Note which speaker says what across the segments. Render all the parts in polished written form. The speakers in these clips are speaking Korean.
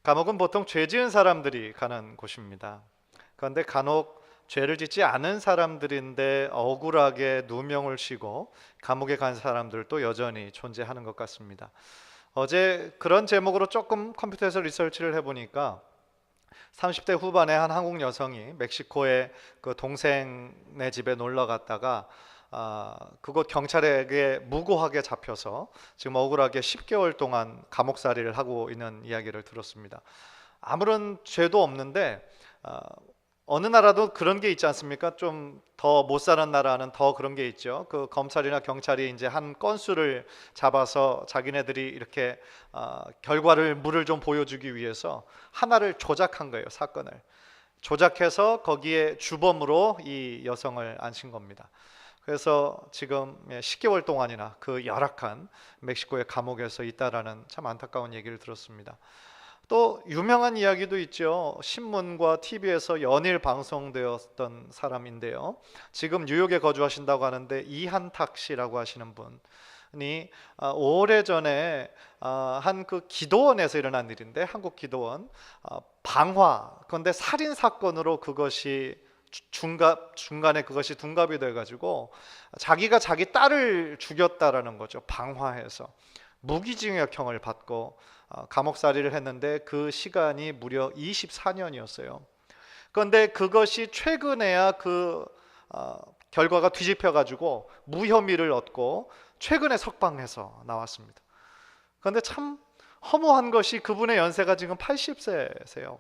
Speaker 1: 감옥은 보통 죄 지은 사람들이 가는 곳입니다. 그런데 간혹 죄를 짓지 않은 사람들인데 억울하게 누명을 씌고 감옥에 간 사람들도 여전히 존재하는 것 같습니다. 어제 그런 제목으로 조금 컴퓨터에서 리서치를 해보니까 30대 후반의 한 한국 여성이 멕시코의 그 동생네 집에 놀러 갔다가 그곳 경찰에게 무고하게 잡혀서 지금 억울하게 10개월 동안 감옥살이를 하고 있는 이야기를 들었습니다. 아무런 죄도 없는데 어느 나라도 그런 게 있지 않습니까? 좀 더 못 사는 나라는 더 그런 게 있죠. 그 검찰이나 경찰이 이제 한 건수를 잡아서 자기네들이 이렇게 결과를 물을 좀 보여주기 위해서 하나를 조작한 거예요. 사건을 조작해서 거기에 주범으로 이 여성을 앉힌 겁니다. 그래서 지금 10개월 동안이나 그 열악한 멕시코의 감옥에서 있다라는 참 안타까운 얘기를 들었습니다. 또 유명한 이야기도 있죠. 신문과 TV에서 연일 방송되었던 사람인데요. 지금 뉴욕에 거주하신다고 하는데 이한탁 씨라고 하시는 분이 오래전에 한 그 기도원에서 일어난 일인데, 한국 기도원 방화, 그런데 살인 사건으로 그것이 중간에 그것이 둔갑이 돼가지고 자기가 자기 딸을 죽였다라는 거죠. 방화해서 무기징역형을 받고 감옥살이를 했는데 그 시간이 무려 24년이었어요. 그런데 그것이 최근에야 그 결과가 뒤집혀가지고 무혐의를 얻고 최근에 석방해서 나왔습니다. 그런데 참 허무한 것이 그분의 연세가 지금 80세세요.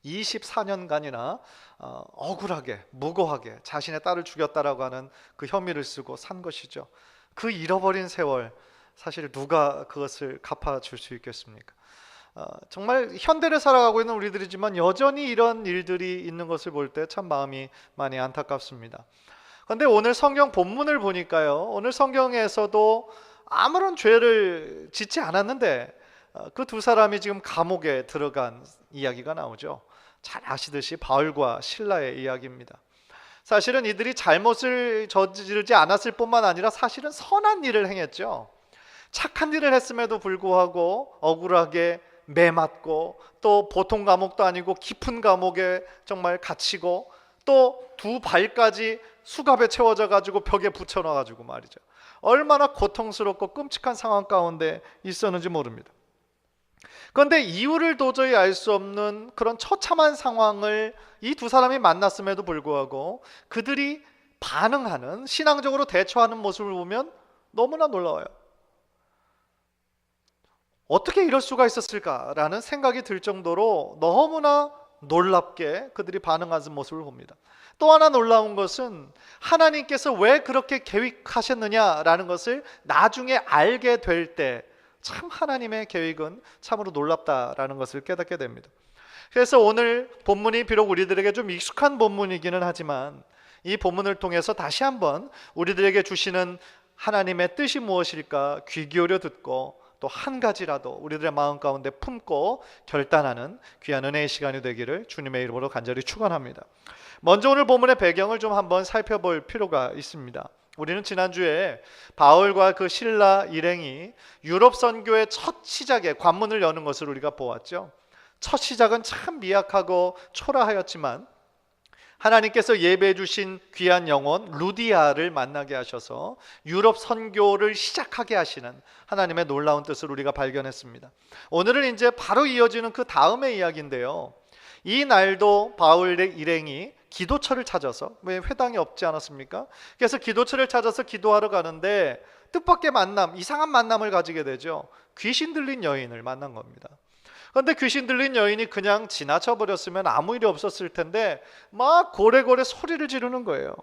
Speaker 1: 24년간이나 억울하게 무고하게 자신의 딸을 죽였다라고 하는 그 혐의를 쓰고 산 것이죠. 그 잃어버린 세월, 사실 누가 그것을 갚아줄 수 있겠습니까? 정말 현대를 살아가고 있는 우리들이지만 여전히 이런 일들이 있는 것을 볼 때 참 마음이 많이 안타깝습니다. 그런데 오늘 성경 본문을 보니까요, 오늘 성경에서도 아무런 죄를 짓지 않았는데 그 두 사람이 지금 감옥에 들어간 이야기가 나오죠. 잘 아시듯이 바울과 실라의 이야기입니다. 사실은 이들이 잘못을 저지르지 않았을 뿐만 아니라 사실은 선한 일을 행했죠. 착한 일을 했음에도 불구하고 억울하게 매맞고, 또 보통 감옥도 아니고 깊은 감옥에 정말 갇히고, 또 두 발까지 수갑에 채워져 가지고 벽에 붙여 놔 가지고 말이죠. 얼마나 고통스럽고 끔찍한 상황 가운데 있었는지 모릅니다. 그런데 이유를 도저히 알 수 없는 그런 처참한 상황을 이 두 사람이 만났음에도 불구하고 그들이 반응하는, 신앙적으로 대처하는 모습을 보면 너무나 놀라워요. 어떻게 이럴 수가 있었을까라는 생각이 들 정도로 너무나 놀랍게 그들이 반응하는 모습을 봅니다. 또 하나 놀라운 것은 하나님께서 왜 그렇게 계획하셨느냐라는 것을 나중에 알게 될 때 참 하나님의 계획은 참으로 놀랍다라는 것을 깨닫게 됩니다. 그래서 오늘 본문이 비록 우리들에게 좀 익숙한 본문이기는 하지만 이 본문을 통해서 다시 한번 우리들에게 주시는 하나님의 뜻이 무엇일까 귀 기울여 듣고, 또 한 가지라도 우리들의 마음 가운데 품고 결단하는 귀한 은혜의 시간이 되기를 주님의 이름으로 간절히 축원합니다. 먼저 오늘 본문의 배경을 좀 한번 살펴볼 필요가 있습니다. 우리는 지난주에 바울과 그 실라 일행이 유럽 선교의 첫 시작에 관문을 여는 것을 우리가 보았죠. 첫 시작은 참 미약하고 초라하였지만 하나님께서 예배해 주신 귀한 영혼 루디아를 만나게 하셔서 유럽 선교를 시작하게 하시는 하나님의 놀라운 뜻을 우리가 발견했습니다. 오늘은 이제 바로 이어지는 그 다음의 이야기인데요. 이 날도 바울의 일행이 기도처를 찾아서, 왜 회당이 없지 않았습니까? 그래서 기도처를 찾아서 기도하러 가는데 뜻밖의 만남, 이상한 만남을 가지게 되죠. 귀신 들린 여인을 만난 겁니다. 그런데 귀신 들린 여인이 그냥 지나쳐 버렸으면 아무 일이 없었을 텐데 막 고래고래 소리를 지르는 거예요.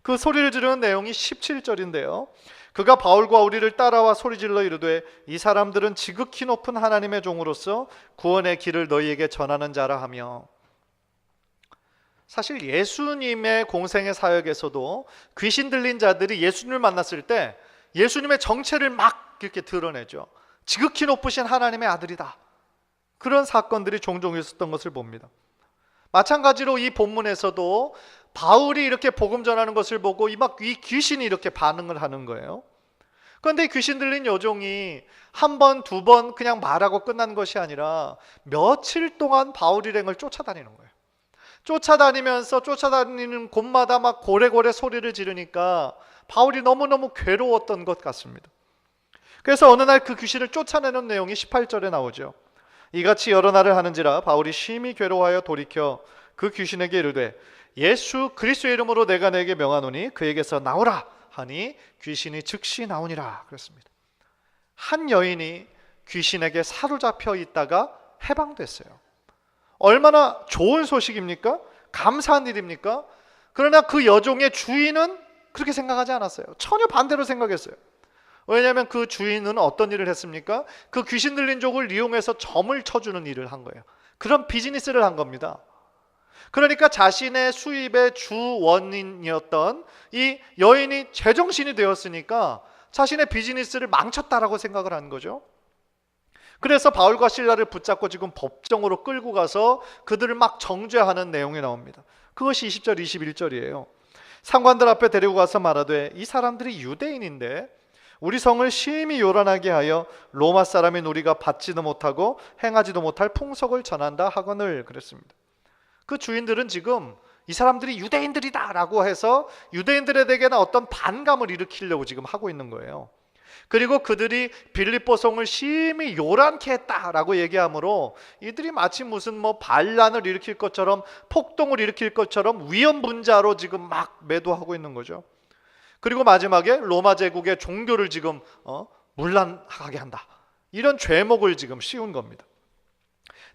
Speaker 1: 그 소리를 지르는 내용이 17절인데요. 그가 바울과 우리를 따라와 소리질러 이르되 이 사람들은 지극히 높은 하나님의 종으로서 구원의 길을 너희에게 전하는 자라 하며, 사실 예수님의 공생의 사역에서도 귀신 들린 자들이 예수님을 만났을 때 예수님의 정체를 막 이렇게 드러내죠. 지극히 높으신 하나님의 아들이다. 그런 사건들이 종종 있었던 것을 봅니다. 마찬가지로 이 본문에서도 바울이 이렇게 복음 전하는 것을 보고 이 귀신이 이렇게 반응을 하는 거예요. 그런데 귀신 들린 여종이 한 번, 두 번 그냥 말하고 끝난 것이 아니라 며칠 동안 바울 일행을 쫓아다니는 거예요. 쫓아다니는 곳마다 막 고래고래 소리를 지르니까 바울이 너무너무 괴로웠던 것 같습니다. 그래서 어느 날 그 귀신을 쫓아내는 내용이 18절에 나오죠. 이같이 여러 날을 하는지라 바울이 심히 괴로워하여 돌이켜 그 귀신에게 이르되 예수 그리스도의 이름으로 내가 내게 명하노니 그에게서 나오라 하니 귀신이 즉시 나오니라 그랬습니다. 한 여인이 귀신에게 사로잡혀 있다가 해방됐어요. 얼마나 좋은 소식입니까? 감사한 일입니까? 그러나 그 여종의 주인은 그렇게 생각하지 않았어요. 전혀 반대로 생각했어요. 왜냐하면 그 주인은 어떤 일을 했습니까? 그 귀신 들린 족을 이용해서 점을 쳐주는 일을 한 거예요. 그런 비즈니스를 한 겁니다. 그러니까 자신의 수입의 주 원인이었던 이 여인이 제정신이 되었으니까 자신의 비즈니스를 망쳤다라고 생각을 한 거죠. 그래서 바울과 실라를 붙잡고 지금 법정으로 끌고 가서 그들을 막 정죄하는 내용이 나옵니다. 그것이 20절 21절이에요. 상관들 앞에 데리고 가서 말하되 이 사람들이 유대인인데 우리 성을 심히 요란하게 하여 로마 사람인 우리가 받지도 못하고 행하지도 못할 풍속을 전한다 하거늘 그랬습니다. 그 주인들은 지금 이 사람들이 유대인들이다 라고 해서 유대인들에게는 어떤 반감을 일으키려고 지금 하고 있는 거예요. 그리고 그들이 빌립보 성을 심히 요란케 했다라고 얘기하므로 이들이 마치 무슨 뭐 반란을 일으킬 것처럼 폭동을 일으킬 것처럼 위험분자로 지금 막 매도하고 있는 거죠. 그리고 마지막에 로마 제국의 종교를 지금 문란하게 한다. 이런 죄목을 지금 씌운 겁니다.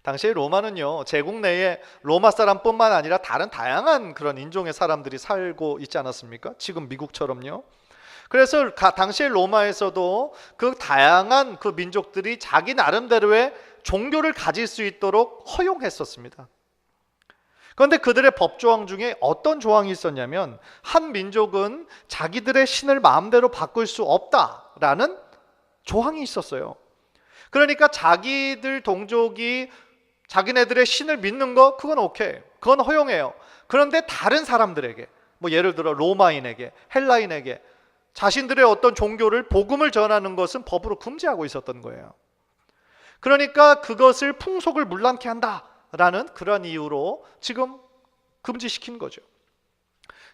Speaker 1: 당시에 로마는요, 제국 내에 로마 사람뿐만 아니라 다른 다양한 그런 인종의 사람들이 살고 있지 않았습니까? 지금 미국처럼요. 그래서 당시에 로마에서도 그 다양한 그 민족들이 자기 나름대로의 종교를 가질 수 있도록 허용했었습니다. 그런데 그들의 법조항 중에 어떤 조항이 있었냐면 한 민족은 자기들의 신을 마음대로 바꿀 수 없다라는 조항이 있었어요. 그러니까 자기들 동족이 자기네들의 신을 믿는 거 그건 오케이, 그건 허용해요. 그런데 다른 사람들에게, 뭐 예를 들어 로마인에게, 헬라인에게 자신들의 어떤 종교를 복음을 전하는 것은 법으로 금지하고 있었던 거예요. 그러니까 그것을 풍속을 문란케 한다라는 그런 이유로 지금 금지시킨 거죠.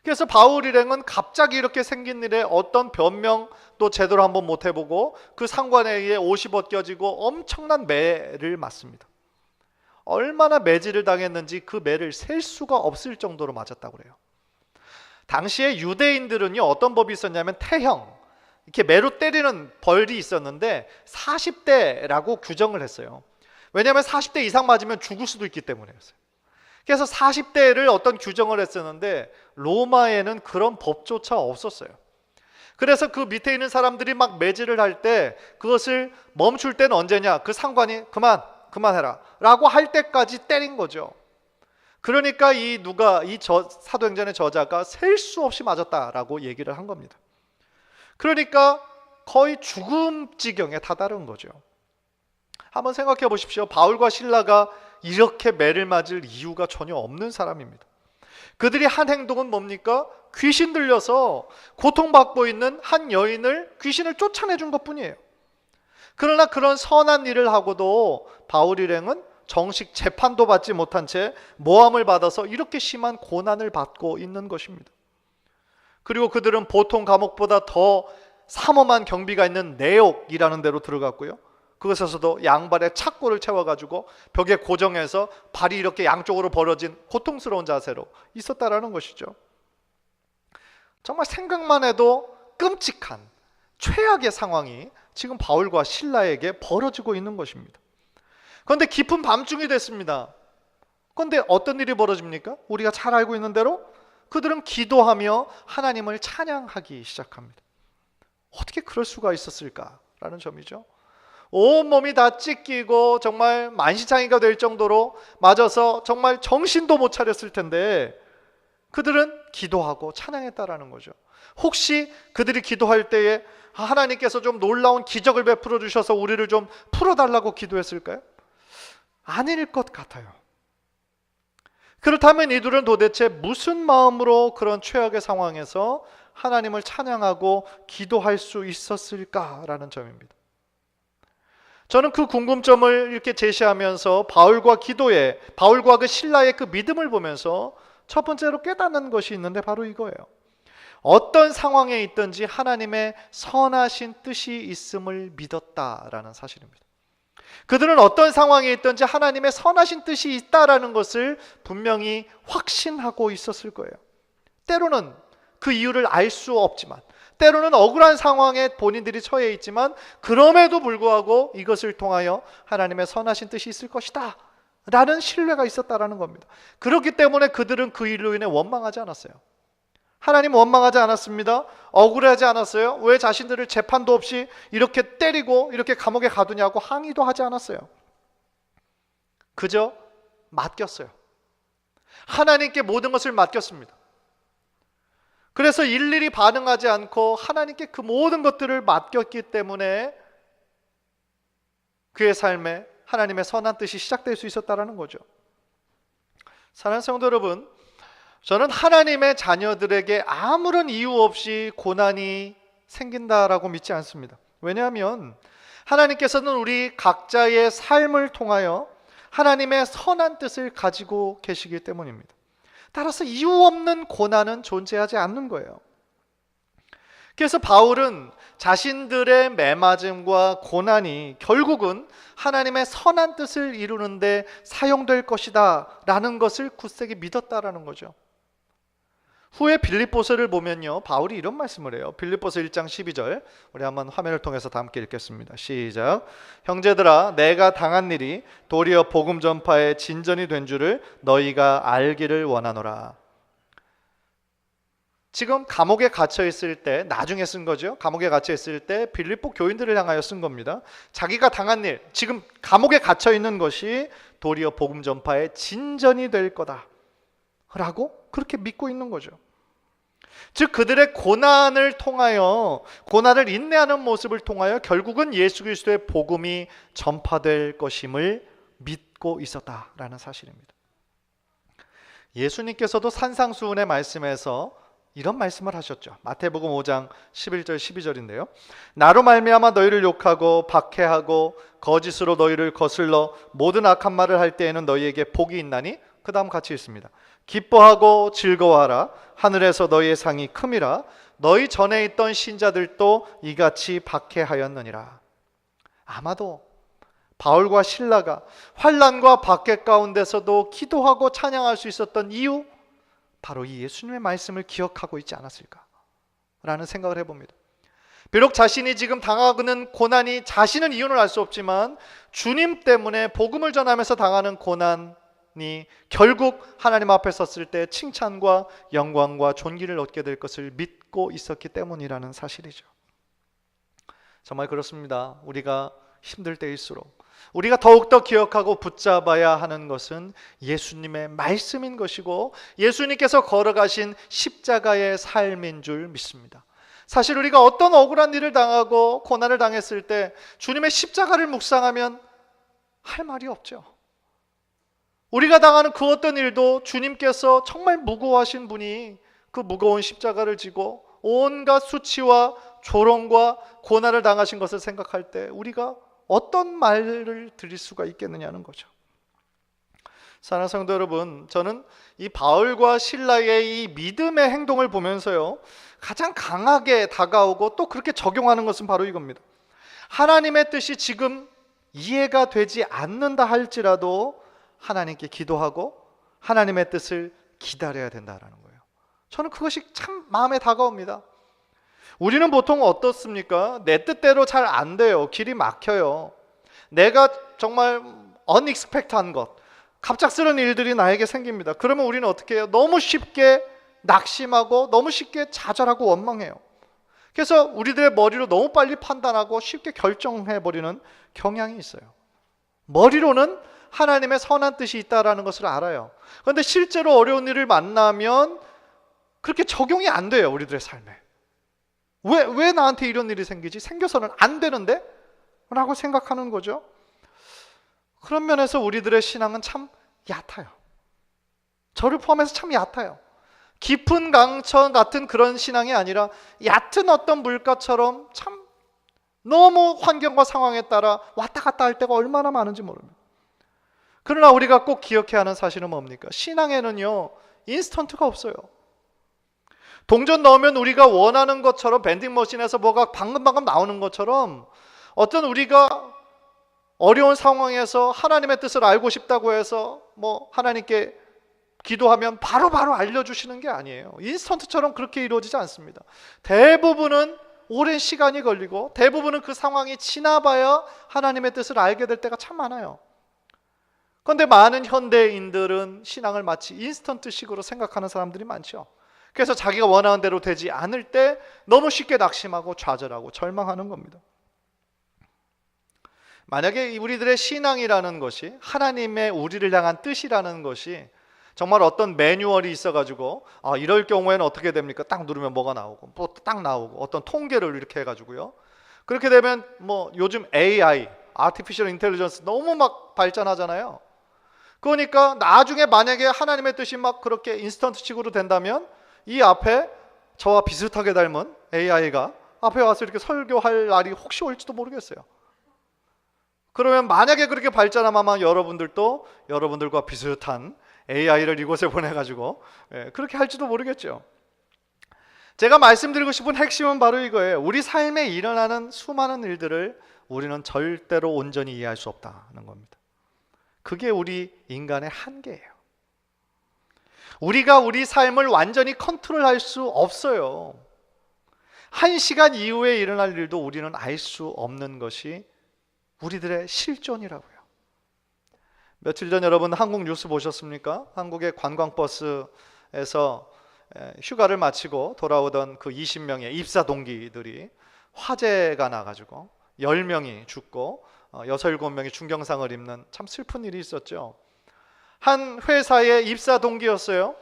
Speaker 1: 그래서 바울 일행은 갑자기 이렇게 생긴 일에 어떤 변명도 제대로 한번 못 해보고 그 상관에 의해 옷이 벗겨지고 엄청난 매를 맞습니다. 얼마나 매질을 당했는지 그 매를 셀 수가 없을 정도로 맞았다고 그래요. 당시에 유대인들은요, 어떤 법이 있었냐면 태형, 이렇게 매로 때리는 벌이 있었는데 40대라고 규정을 했어요. 왜냐하면 40대 이상 맞으면 죽을 수도 있기 때문이었어요. 그래서 40대를 어떤 규정을 했었는데 로마에는 그런 법조차 없었어요. 그래서 그 밑에 있는 사람들이 막 매질을 할 때 그것을 멈출 때는 언제냐? 그 상관이 그만해라 라고 할 때까지 때린 거죠. 그러니까 사도행전의 저자가 셀 수 없이 맞았다라고 얘기를 한 겁니다. 그러니까 거의 죽음 지경에 다다른 거죠. 한번 생각해 보십시오. 바울과 실라가 이렇게 매를 맞을 이유가 전혀 없는 사람입니다. 그들이 한 행동은 뭡니까? 귀신 들려서 고통받고 있는 한 여인을 귀신을 쫓아내준 것뿐이에요. 그러나 그런 선한 일을 하고도 바울 일행은 정식 재판도 받지 못한 채 모함을 받아서 이렇게 심한 고난을 받고 있는 것입니다. 그리고 그들은 보통 감옥보다 더 삼엄한 경비가 있는 내옥이라는 데로 들어갔고요. 그것에서도 양발에 착고를 채워가지고 벽에 고정해서 발이 이렇게 양쪽으로 벌어진 고통스러운 자세로 있었다라는 것이죠. 정말 생각만 해도 끔찍한 최악의 상황이 지금 바울과 실라에게 벌어지고 있는 것입니다. 그런데 깊은 밤중이 됐습니다. 그런데 어떤 일이 벌어집니까? 우리가 잘 알고 있는 대로 그들은 기도하며 하나님을 찬양하기 시작합니다. 어떻게 그럴 수가 있었을까라는 점이죠. 온몸이 다 찢기고 정말 만시창이가 될 정도로 맞아서 정말 정신도 못 차렸을 텐데 그들은 기도하고 찬양했다라는 거죠. 혹시 그들이 기도할 때에 하나님께서 좀 놀라운 기적을 베풀어 주셔서 우리를 좀 풀어달라고 기도했을까요? 아닐 것 같아요. 그렇다면 이들은 도대체 무슨 마음으로 그런 최악의 상황에서 하나님을 찬양하고 기도할 수 있었을까라는 점입니다. 저는 그 궁금점을 이렇게 제시하면서 바울과 그 신라의 그 믿음을 보면서 첫 번째로 깨닫는 것이 있는데 바로 이거예요. 어떤 상황에 있든지 하나님의 선하신 뜻이 있음을 믿었다라는 사실입니다. 그들은 어떤 상황에 있든지 하나님의 선하신 뜻이 있다라는 것을 분명히 확신하고 있었을 거예요. 때로는 그 이유를 알 수 없지만, 때로는 억울한 상황에 본인들이 처해 있지만, 그럼에도 불구하고 이것을 통하여 하나님의 선하신 뜻이 있을 것이다 라는 신뢰가 있었다라는 겁니다. 그렇기 때문에 그들은 그 일로 인해 원망하지 않았어요. 하나님 원망하지 않았습니다. 억울하지 않았어요. 왜 자신들을 재판도 없이 이렇게 때리고 이렇게 감옥에 가두냐고 항의도 하지 않았어요. 그저 맡겼어요. 하나님께 모든 것을 맡겼습니다. 그래서 일일이 반응하지 않고 하나님께 그 모든 것들을 맡겼기 때문에 그의 삶에 하나님의 선한 뜻이 시작될 수 있었다는 거죠. 사랑하는 성도 여러분, 저는 하나님의 자녀들에게 아무런 이유 없이 고난이 생긴다라고 믿지 않습니다. 왜냐하면 하나님께서는 우리 각자의 삶을 통하여 하나님의 선한 뜻을 가지고 계시기 때문입니다. 따라서 이유 없는 고난은 존재하지 않는 거예요. 그래서 바울은 자신들의 매맞음과 고난이 결국은 하나님의 선한 뜻을 이루는데 사용될 것이다 라는 것을 굳세게 믿었다라는 거죠. 후에 빌립보서를 보면요, 바울이 이런 말씀을 해요. 빌립보서 1장 12절, 우리 한번 화면을 통해서 다 함께 읽겠습니다. 시작. 형제들아, 내가 당한 일이 도리어 복음 전파의 진전이 된 줄을 너희가 알기를 원하노라. 지금 감옥에 갇혀 있을 때, 나중에 쓴 거죠. 감옥에 갇혀 있을 때 빌립보 교인들을 향하여 쓴 겁니다. 자기가 당한 일, 지금 감옥에 갇혀 있는 것이 도리어 복음 전파의 진전이 될 거다 라고 그렇게 믿고 있는 거죠. 즉 그들의 고난을 통하여, 고난을 인내하는 모습을 통하여 결국은 예수 그리스도의 복음이 전파될 것임을 믿고 있었다라는 사실입니다. 예수님께서도 산상수훈의 말씀에서 이런 말씀을 하셨죠. 마태복음 5장 11절 12절인데요. 나로 말미암아 너희를 욕하고 박해하고 거짓으로 너희를 거슬러 모든 악한 말을 할 때에는 너희에게 복이 있나니, 그 다음 같이 있습니다. 기뻐하고 즐거워하라. 하늘에서 너희의 상이 큼이라. 너희 전에 있던 신자들도 이같이 박해하였느니라. 아마도 바울과 실라가 환난과 박해 가운데서도 기도하고 찬양할 수 있었던 이유, 바로 이 예수님의 말씀을 기억하고 있지 않았을까라는 생각을 해봅니다. 비록 자신이 지금 당하는 고난이, 자신은 이유는 알 수 없지만 주님 때문에 복음을 전하면서 당하는 고난이 결국 하나님 앞에 섰을 때 칭찬과 영광과 존귀를 얻게 될 것을 믿고 있었기 때문이라는 사실이죠. 정말 그렇습니다. 우리가 힘들 때일수록 우리가 더욱더 기억하고 붙잡아야 하는 것은 예수님의 말씀인 것이고 예수님께서 걸어가신 십자가의 삶인 줄 믿습니다. 사실 우리가 어떤 억울한 일을 당하고 고난을 당했을 때 주님의 십자가를 묵상하면 할 말이 없죠. 우리가 당하는 그 어떤 일도 주님께서 정말 무거워하신 분이 그 무거운 십자가를 지고 온갖 수치와 조롱과 고난을 당하신 것을 생각할 때 우리가 어떤 말을 드릴 수가 있겠느냐는 거죠. 사랑하는 성도 여러분, 저는 이 바울과 실라의 이 믿음의 행동을 보면서요, 가장 강하게 다가오고 또 그렇게 적용하는 것은 바로 이겁니다. 하나님의 뜻이 지금 이해가 되지 않는다 할지라도 하나님께 기도하고 하나님의 뜻을 기다려야 된다는 거예요. 저는 그것이 참 마음에 다가옵니다. 우리는 보통 어떻습니까? 내 뜻대로 잘 안 돼요. 길이 막혀요. 내가 정말 unexpected한 것, 갑작스러운 일들이 나에게 생깁니다. 그러면 우리는 어떻게 해요? 너무 쉽게 낙심하고 너무 쉽게 좌절하고 원망해요. 그래서 우리들의 머리로 너무 빨리 판단하고 쉽게 결정해버리는 경향이 있어요. 머리로는 하나님의 선한 뜻이 있다는 것을 알아요. 그런데 실제로 어려운 일을 만나면 그렇게 적용이 안 돼요. 우리들의 삶에. 왜 나한테 이런 일이 생기지? 생겨서는 안 되는데? 라고 생각하는 거죠. 그런 면에서 우리들의 신앙은 참 얕아요. 저를 포함해서 참 얕아요. 깊은 강천 같은 그런 신앙이 아니라 얕은 어떤 물가처럼 참 너무 환경과 상황에 따라 왔다 갔다 할 때가 얼마나 많은지 모릅니다. 그러나 우리가 꼭 기억해야 하는 사실은 뭡니까? 신앙에는요, 인스턴트가 없어요. 동전 넣으면 우리가 원하는 것처럼 밴딩 머신에서 뭐가 방금방금 나오는 것처럼 어떤 우리가 어려운 상황에서 하나님의 뜻을 알고 싶다고 해서 하나님께 기도하면 바로바로 알려주시는 게 아니에요. 인스턴트처럼 그렇게 이루어지지 않습니다. 대부분은 오랜 시간이 걸리고 대부분은 그 상황이 지나봐야 하나님의 뜻을 알게 될 때가 참 많아요. 그런데 많은 현대인들은 신앙을 마치 인스턴트식으로 생각하는 사람들이 많죠. 그래서 자기가 원하는 대로 되지 않을 때 너무 쉽게 낙심하고 좌절하고 절망하는 겁니다. 만약에 우리들의 신앙이라는 것이 하나님의 우리를 향한 뜻이라는 것이 정말 어떤 매뉴얼이 있어가지고 이럴 경우에는 어떻게 됩니까? 딱 누르면 뭐가 나오고 또 딱 나오고 어떤 통계를 이렇게 해가지고요. 그렇게 되면 요즘 AI, Artificial Intelligence 너무 막 발전하잖아요. 그러니까 나중에 만약에 하나님의 뜻이 막 그렇게 인스턴트식으로 된다면 이 앞에 저와 비슷하게 닮은 AI가 앞에 와서 이렇게 설교할 날이 혹시 올지도 모르겠어요. 그러면 만약에 그렇게 발전하면 아마 여러분들도 여러분들과 비슷한 AI를 이곳에 보내가지고 그렇게 할지도 모르겠죠. 제가 말씀드리고 싶은 핵심은 바로 이거예요. 우리 삶에 일어나는 수많은 일들을 우리는 절대로 온전히 이해할 수 없다는 겁니다. 그게 우리 인간의 한계예요. 우리가 우리 삶을 완전히 컨트롤할 수 없어요. 1시간 이후에 일어날 일도 우리는 알 수 없는 것이 우리들의 실존이라고요. 며칠 전 여러분 한국 뉴스 보셨습니까? 한국의 관광버스에서 휴가를 마치고 돌아오던 그 20명의 입사 동기들이 화재가 나가지고 10명이 죽고 6, 7명이 중경상을 입는 참 슬픈 일이 있었죠. 한 회사의 입사 동기였어요.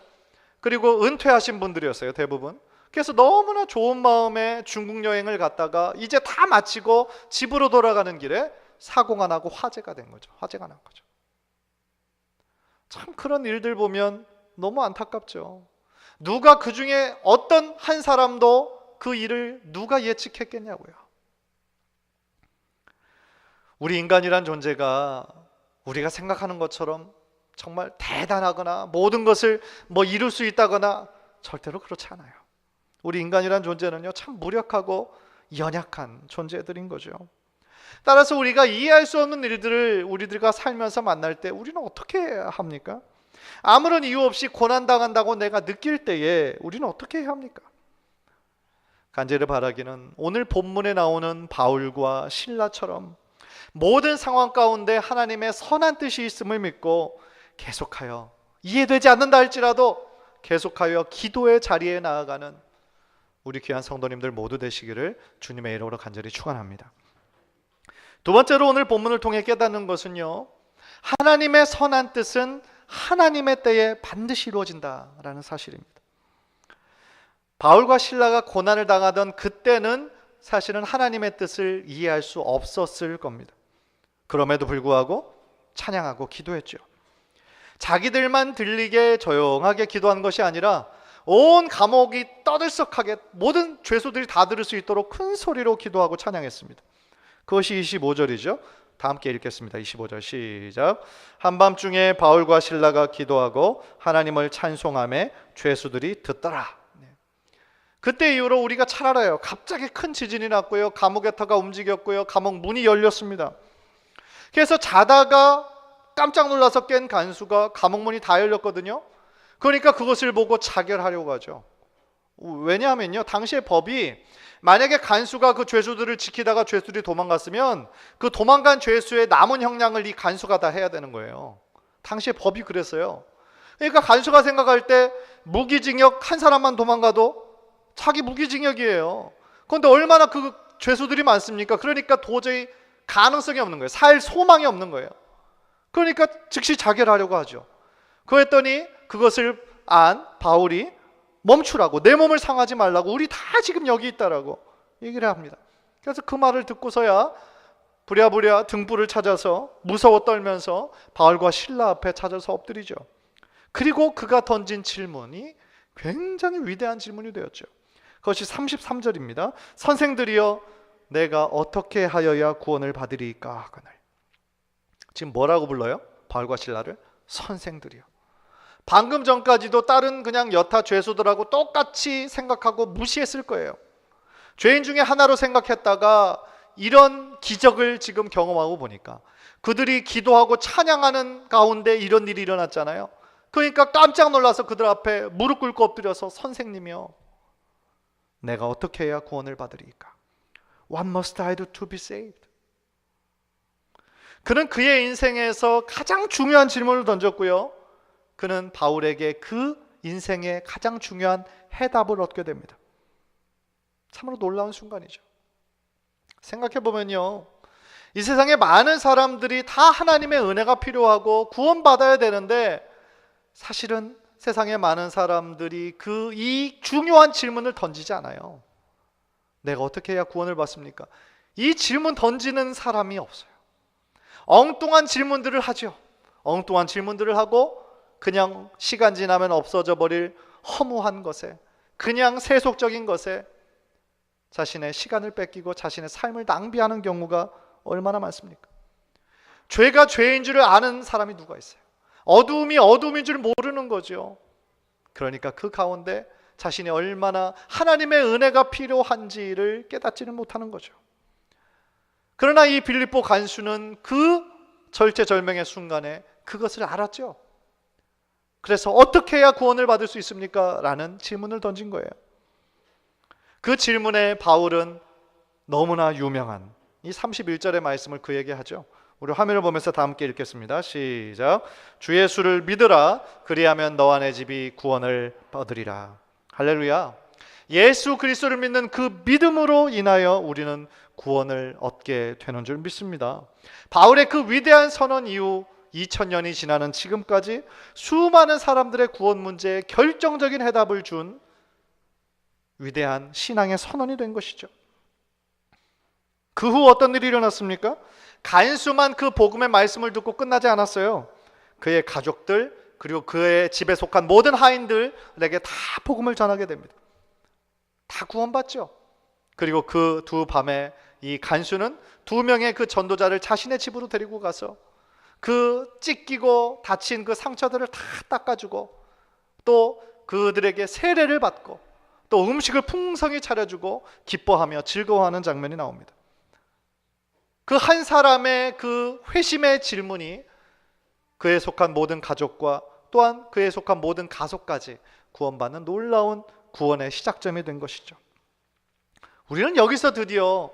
Speaker 1: 그리고 은퇴하신 분들이었어요, 대부분. 그래서 너무나 좋은 마음에 중국 여행을 갔다가 이제 다 마치고 집으로 돌아가는 길에 사고가 나고 화재가 된 거죠. 화재가 난 거죠. 참 그런 일들 보면 너무 안타깝죠. 누가 그 중에 어떤 한 사람도 그 일을 누가 예측했겠냐고요. 우리 인간이란 존재가 우리가 생각하는 것처럼 정말 대단하거나 모든 것을 이룰 수 있다거나 절대로 그렇지 않아요. 우리 인간이란 존재는요, 참 무력하고 연약한 존재들인 거죠. 따라서 우리가 이해할 수 없는 일들을 우리들과 살면서 만날 때 우리는 어떻게 해야 합니까? 아무런 이유 없이 고난당한다고 내가 느낄 때에 우리는 어떻게 해야 합니까? 간절히 바라기는 오늘 본문에 나오는 바울과 실라처럼 모든 상황 가운데 하나님의 선한 뜻이 있음을 믿고 계속하여 이해되지 않는다 할지라도 계속하여 기도의 자리에 나아가는 우리 귀한 성도님들 모두 되시기를 주님의 이름으로 간절히 축원합니다. 두 번째로 오늘 본문을 통해 깨닫는 것은요, 하나님의 선한 뜻은 하나님의 때에 반드시 이루어진다라는 사실입니다. 바울과 실라가 고난을 당하던 그때는 사실은 하나님의 뜻을 이해할 수 없었을 겁니다. 그럼에도 불구하고 찬양하고 기도했죠. 자기들만 들리게 조용하게 기도한 것이 아니라 온 감옥이 떠들썩하게 모든 죄수들이 다 들을 수 있도록 큰 소리로 기도하고 찬양했습니다. 그것이 25절이죠. 다 함께 읽겠습니다. 25절 시작. 한밤중에 바울과 실라가 기도하고 하나님을 찬송하며 죄수들이 듣더라. 그때 이후로 우리가 잘 알아요. 갑자기 큰 지진이 났고요, 감옥의 터가 움직였고요, 감옥 문이 열렸습니다. 그래서 자다가 깜짝 놀라서 깬 간수가 감옥 문이 다 열렸거든요. 그러니까 그것을 보고 자결하려고 하죠. 왜냐하면요, 당시의 법이 만약에 간수가 그 죄수들을 지키다가 죄수들이 도망갔으면 그 도망간 죄수의 남은 형량을 이 간수가 다 해야 되는 거예요. 당시의 법이 그랬어요. 그러니까 간수가 생각할 때 무기징역 한 사람만 도망가도 자기 무기징역이에요. 그런데 얼마나 그 죄수들이 많습니까? 그러니까 도저히 가능성이 없는 거예요. 살 소망이 없는 거예요. 그러니까 즉시 자결하려고 하죠. 그랬더니 그것을 안 바울이 멈추라고, 내 몸을 상하지 말라고, 우리 다 지금 여기 있다라고 얘기를 합니다. 그래서 그 말을 듣고서야 부랴부랴 등불을 찾아서 무서워 떨면서 바울과 실라 앞에 찾아서 엎드리죠. 그리고 그가 던진 질문이 굉장히 위대한 질문이 되었죠. 그것이 33절입니다. 선생들이여 내가 어떻게 하여야 구원을 받으리까 하거늘. 지금 뭐라고 불러요? 바울과 실라를 선생들이요. 방금 전까지도 다른 그냥 여타 죄수들하고 똑같이 생각하고 무시했을 거예요. 죄인 중에 하나로 생각했다가 이런 기적을 지금 경험하고 보니까 그들이 기도하고 찬양하는 가운데 이런 일이 일어났잖아요. 그러니까 깜짝 놀라서 그들 앞에 무릎 꿇고 엎드려서 선생님이요, 내가 어떻게 해야 구원을 받으리까? What must I do to be saved? 그는 그의 인생에서 가장 중요한 질문을 던졌고요. 그는 바울에게 그 인생의 가장 중요한 해답을 얻게 됩니다. 참으로 놀라운 순간이죠. 생각해보면요, 이 세상에 많은 사람들이 다 하나님의 은혜가 필요하고 구원받아야 되는데 사실은 세상에 많은 사람들이 이 중요한 질문을 던지지 않아요. 내가 어떻게 해야 구원을 받습니까? 이 질문 던지는 사람이 없어요. 엉뚱한 질문들을 하죠. 엉뚱한 질문들을 하고 그냥 시간 지나면 없어져 버릴 허무한 것에, 그냥 세속적인 것에 자신의 시간을 뺏기고 자신의 삶을 낭비하는 경우가 얼마나 많습니까? 죄가 죄인 줄 아는 사람이 누가 있어요? 어두움이 어두움인 줄 모르는 거죠. 그러니까 그 가운데 자신이 얼마나 하나님의 은혜가 필요한지를 깨닫지는 못하는 거죠. 그러나 이 빌립보 간수는 그 절체절명의 순간에 그것을 알았죠. 그래서 어떻게 해야 구원을 받을 수 있습니까? 라는 질문을 던진 거예요. 그 질문에 바울은 너무나 유명한 이 31절의 말씀을 그에게 하죠. 우리 화면을 보면서 다 함께 읽겠습니다. 시작. 주 예수를 믿으라. 그리하면 너와 내 집이 구원을 얻으리라. 할렐루야. 예수 그리스도를 믿는 그 믿음으로 인하여 우리는 구원을 얻게 되는 줄 믿습니다. 바울의 그 위대한 선언 이후 2000년이 지나는 지금까지 수많은 사람들의 구원 문제에 결정적인 해답을 준 위대한 신앙의 선언이 된 것이죠. 그 후 어떤 일이 일어났습니까? 간수만 그 복음의 말씀을 듣고 끝나지 않았어요. 그의 가족들 그리고 그의 집에 속한 모든 하인들에게 다 복음을 전하게 됩니다. 다 구원받죠. 그리고 그 두 밤에 이 간수는 2명의 그 전도자를 자신의 집으로 데리고 가서 그 찢기고 다친 그 상처들을 다 닦아주고 또 그들에게 세례를 받고 또 음식을 풍성히 차려주고 기뻐하며 즐거워하는 장면이 나옵니다. 그 한 사람의 그 회심의 질문이 그에 속한 모든 가족과 또한 그에 속한 모든 가족까지 구원받는 놀라운 구원의 시작점이 된 것이죠. 우리는 여기서 드디어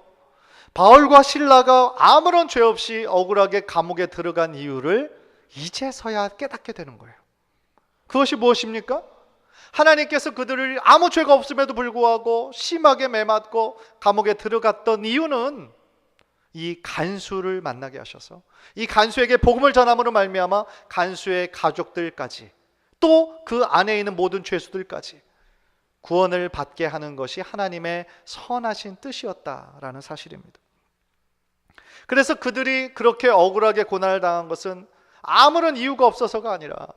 Speaker 1: 바울과 실라가 아무런 죄 없이 억울하게 감옥에 들어간 이유를 이제서야 깨닫게 되는 거예요. 그것이 무엇입니까? 하나님께서 그들을 아무 죄가 없음에도 불구하고 심하게 매맞고 감옥에 들어갔던 이유는 이 간수를 만나게 하셔서 이 간수에게 복음을 전함으로 말미암아 간수의 가족들까지 또 그 안에 있는 모든 죄수들까지 구원을 받게 하는 것이 하나님의 선하신 뜻이었다라는 사실입니다. 그래서 그들이 그렇게 억울하게 고난을 당한 것은 아무런 이유가 없어서가 아니라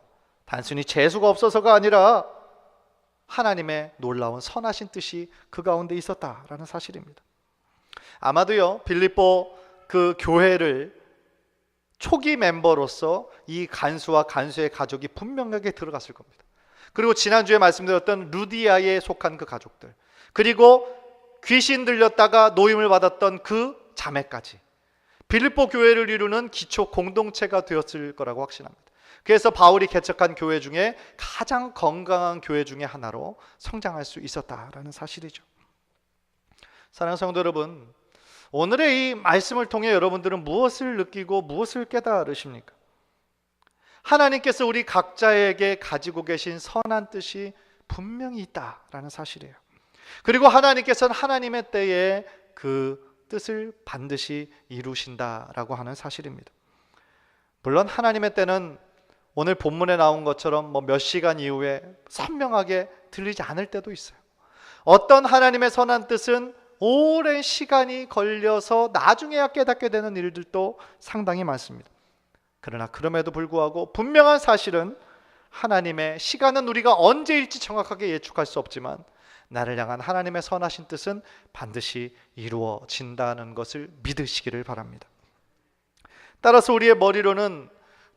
Speaker 1: 단순히 재수가 없어서가 아니라 하나님의 놀라운 선하신 뜻이 그 가운데 있었다라는 사실입니다. 아마도요, 빌립보 그 교회를 초기 멤버로서 이 간수와 간수의 가족이 분명하게 들어갔을 겁니다. 그리고 지난주에 말씀드렸던 루디아에 속한 그 가족들, 그리고 귀신 들렸다가 노임을 받았던 그 자매까지 빌립보 교회를 이루는 기초 공동체가 되었을 거라고 확신합니다. 그래서 바울이 개척한 교회 중에 가장 건강한 교회 중에 하나로 성장할 수 있었다라는 사실이죠. 사랑하는 성도 여러분, 오늘의 이 말씀을 통해 여러분들은 무엇을 느끼고 무엇을 깨달으십니까? 하나님께서 우리 각자에게 가지고 계신 선한 뜻이 분명히 있다라는 사실이에요. 그리고 하나님께서는 하나님의 때에 그 뜻을 반드시 이루신다라고 하는 사실입니다. 물론 하나님의 때는 오늘 본문에 나온 것처럼 몇 시간 이후에 선명하게 들리지 않을 때도 있어요. 어떤 하나님의 선한 뜻은 오랜 시간이 걸려서 나중에야 깨닫게 되는 일들도 상당히 많습니다. 그러나 그럼에도 불구하고 분명한 사실은 하나님의 시간은 우리가 언제일지 정확하게 예측할 수 없지만 나를 향한 하나님의 선하신 뜻은 반드시 이루어진다는 것을 믿으시기를 바랍니다. 따라서 우리의 머리로는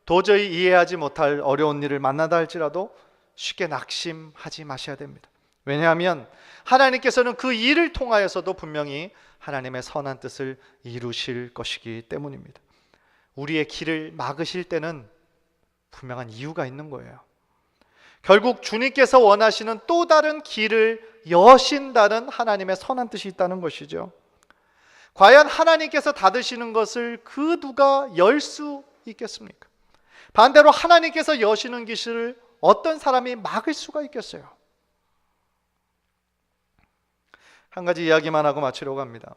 Speaker 1: 도저히 이해하지 못할 어려운 일을 만나다 할지라도 쉽게 낙심하지 마셔야 됩니다. 왜냐하면 하나님께서는 그 일을 통하여서도 분명히 하나님의 선한 뜻을 이루실 것이기 때문입니다. 우리의 길을 막으실 때는 분명한 이유가 있는 거예요. 결국 주님께서 원하시는 또 다른 길을 여신다는 하나님의 선한 뜻이 있다는 것이죠. 과연 하나님께서 닫으시는 것을 그 누가 열 수 있겠습니까? 반대로 하나님께서 여시는 길을 어떤 사람이 막을 수가 있겠어요? 한 가지 이야기만 하고 마치려고 합니다.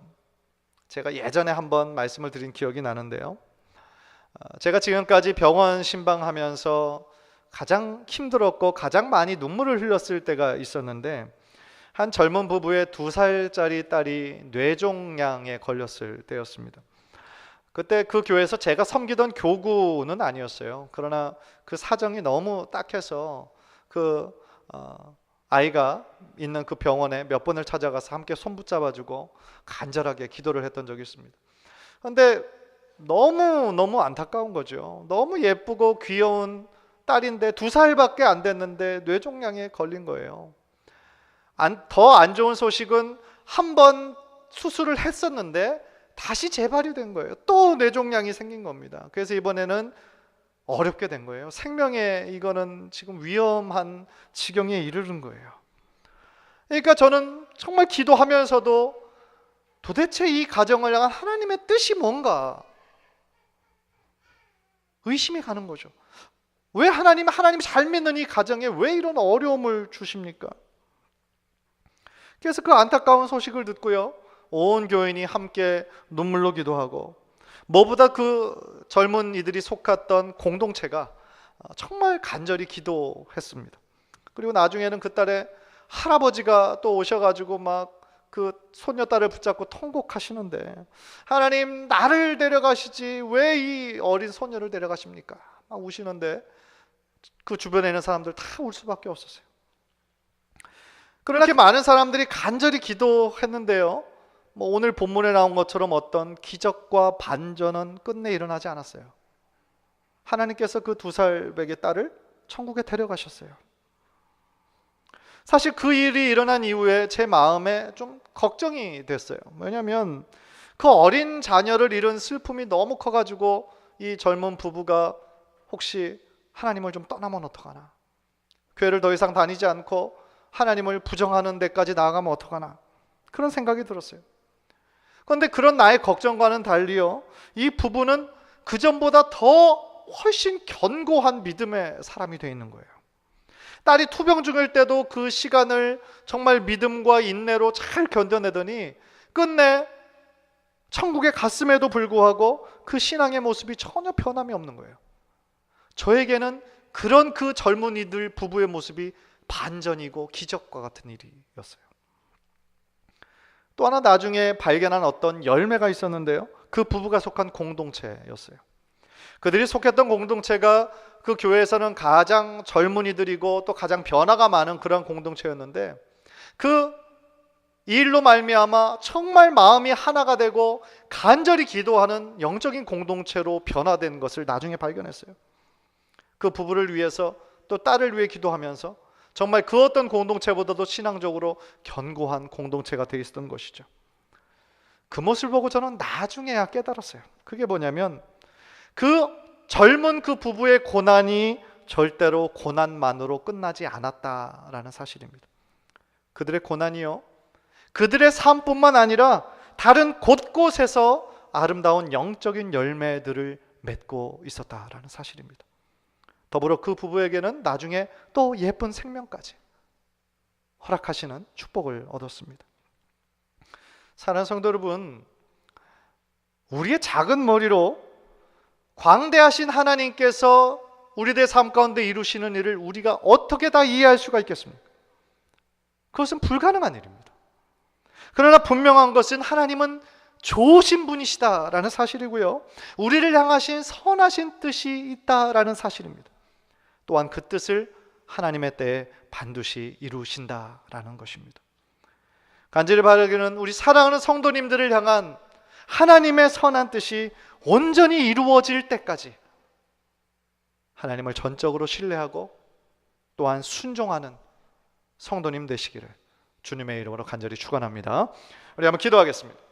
Speaker 1: 제가 예전에 한번 말씀을 드린 기억이 나는데요, 제가 지금까지 병원 신방하면서 가장 힘들었고 가장 많이 눈물을 흘렸을 때가 있었는데, 한 젊은 부부의 2살짜리 딸이 뇌종양에 걸렸을 때였습니다. 그때 그 교회에서 제가 섬기던 교구는 아니었어요. 그러나 그 사정이 너무 딱해서 아이가 있는 그 병원에 몇 번을 찾아가서 함께 손 붙잡아주고 간절하게 기도를 했던 적이 있습니다. 그런데 너무 안타까운 거죠. 너무 예쁘고 귀여운 딸인데 2살밖에 안 됐는데 뇌종양에 걸린 거예요. 더 안 좋은 소식은 한 번 수술을 했었는데 다시 재발이 된 거예요. 또 뇌종양이 생긴 겁니다. 그래서 이번에는 어렵게 된 거예요. 생명에 이거는 지금 위험한 지경에 이르는 거예요. 그러니까 저는 정말 기도하면서도 도대체 이 가정을 향한 하나님의 뜻이 뭔가 의심이 가는 거죠. 왜 하나님 잘 믿는 이 가정에 왜 이런 어려움을 주십니까? 그래서 그 안타까운 소식을 듣고요, 온 교인이 함께 눈물로 기도하고, 뭐보다 그 젊은이들이 속했던 공동체가 정말 간절히 기도했습니다. 그리고 나중에는 그 딸의 할아버지가 또 오셔가지고 막 그 소녀딸을 붙잡고 통곡하시는데, 하나님 나를 데려가시지 왜 이 어린 소녀를 데려가십니까? 막 우시는데 그 주변에 있는 사람들 다 울 수밖에 없었어요. 그렇게 많은 사람들이 간절히 기도했는데요, 뭐 오늘 본문에 나온 것처럼 어떤 기적과 반전은 끝내 일어나지 않았어요. 하나님께서 그 2살배기 딸을 천국에 데려가셨어요. 사실 그 일이 일어난 이후에 제 마음에 좀 걱정이 됐어요. 왜냐하면 그 어린 자녀를 잃은 슬픔이 너무 커가지고 이 젊은 부부가 혹시 하나님을 좀 떠나면 어떡하나, 교회를 더 이상 다니지 않고 하나님을 부정하는 데까지 나아가면 어떡하나, 그런 생각이 들었어요. 그런데 그런 나의 걱정과는 달리요, 이 부부는 그전보다 더 훨씬 견고한 믿음의 사람이 되어 있는 거예요. 딸이 투병 중일 때도 그 시간을 정말 믿음과 인내로 잘 견뎌내더니 끝내 천국에 갔음에도 불구하고 그 신앙의 모습이 전혀 변함이 없는 거예요. 저에게는 그런 그 젊은이들 부부의 모습이 반전이고 기적과 같은 일이었어요. 또 하나 나중에 발견한 어떤 열매가 있었는데요, 그 부부가 속한 공동체였어요. 그들이 속했던 공동체가 그 교회에서는 가장 젊은이들이고 또 가장 변화가 많은 그런 공동체였는데, 그 일로 말미암아 정말 마음이 하나가 되고 간절히 기도하는 영적인 공동체로 변화된 것을 나중에 발견했어요. 그 부부를 위해서 또 딸을 위해 기도하면서 정말 그 어떤 공동체보다도 신앙적으로 견고한 공동체가 되어 있었던 것이죠. 그 모습을 보고 저는 나중에야 깨달았어요. 그게 뭐냐면 그 젊은 그 부부의 고난이 절대로 고난만으로 끝나지 않았다라는 사실입니다. 그들의 고난이요, 그들의 삶뿐만 아니라 다른 곳곳에서 아름다운 영적인 열매들을 맺고 있었다라는 사실입니다. 더불어 그 부부에게는 나중에 또 예쁜 생명까지 허락하시는 축복을 얻었습니다. 사랑하는 성도 여러분, 우리의 작은 머리로 광대하신 하나님께서 우리들의 삶 가운데 이루시는 일을 우리가 어떻게 다 이해할 수가 있겠습니까? 그것은 불가능한 일입니다. 그러나 분명한 것은 하나님은 좋으신 분이시다라는 사실이고요, 우리를 향하신 선하신 뜻이 있다라는 사실입니다. 또한 그 뜻을 하나님의 때에 반드시 이루신다라는 것입니다. 간절히 바라기는 우리 사랑하는 성도님들을 향한 하나님의 선한 뜻이 온전히 이루어질 때까지 하나님을 전적으로 신뢰하고 또한 순종하는 성도님 되시기를 주님의 이름으로 간절히 축원합니다. 우리 한번 기도하겠습니다.